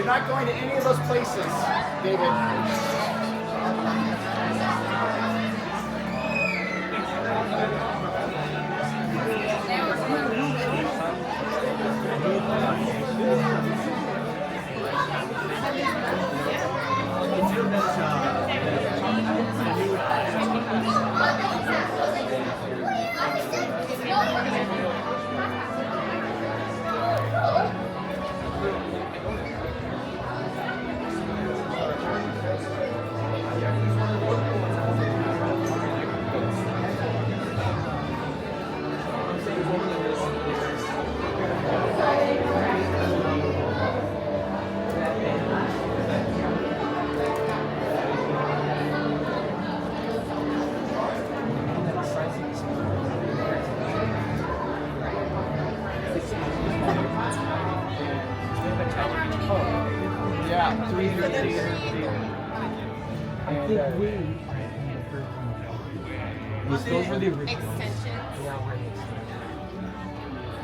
You're not going to any of those places, David. Those were the original extensions.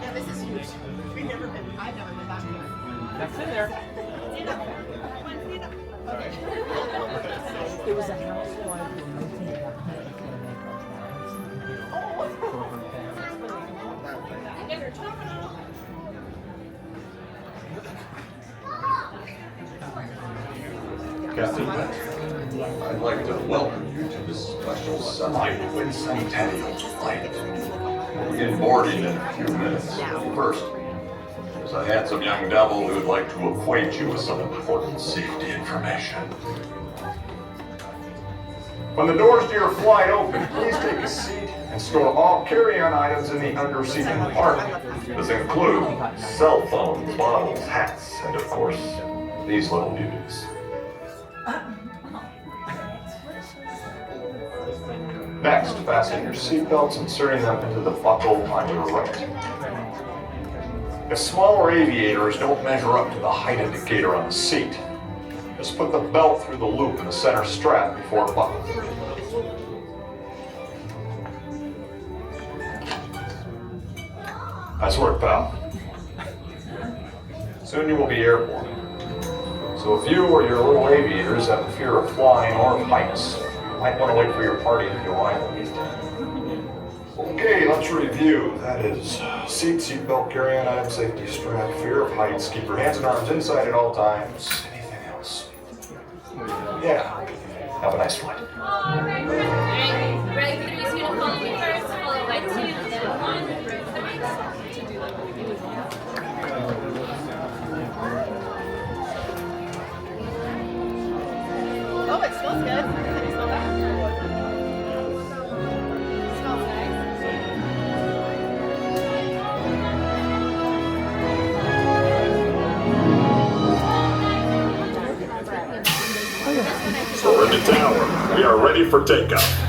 Yeah, This is huge. I've never been back here. that's in there. It was a housewife who moved into that house before they got Captain, I'd like to welcome you to this special semi-twin centennial flight. We'll begin boarding in a few minutes. First, there's a handsome young devil who'd like to acquaint you with some important safety information. When the doors to your flight open, please take a seat and store all carry-on items in the under-seat compartment. This include cell phones, bottles, hats, and of course, these little beauties. Next, fasten your seatbelts, inserting them into the buckle on your right. If smaller aviators don't measure up to the height indicator on the seat, just put the belt through the loop in the center strap before buckling. Nice work, pal. Soon you will be airborne. So if you or your little aviators have a fear of flying or of heights, you might want to wait for your party at the arrival gate. Okay, let's review. That is seatbelt, carry-on item, safety strap, fear of heights, keep your hands and arms inside at all times. Anything else? Yeah. Have a nice flight. Alright, ready for these to follow me first, follow right two, and then one, oh, it smells good. Can you smell that? It smells nice. tower. We are ready for takeoff.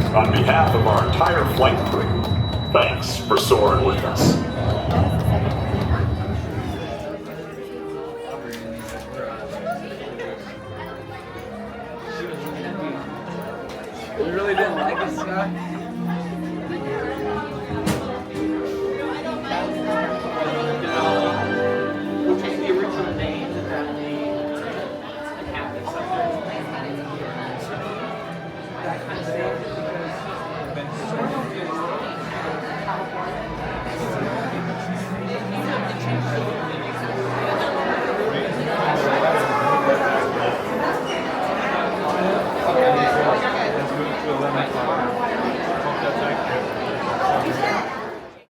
On behalf of our entire flight crew, thanks for soaring with us. You really didn't like it, Scott? Change the original name to that name. That kind of thing.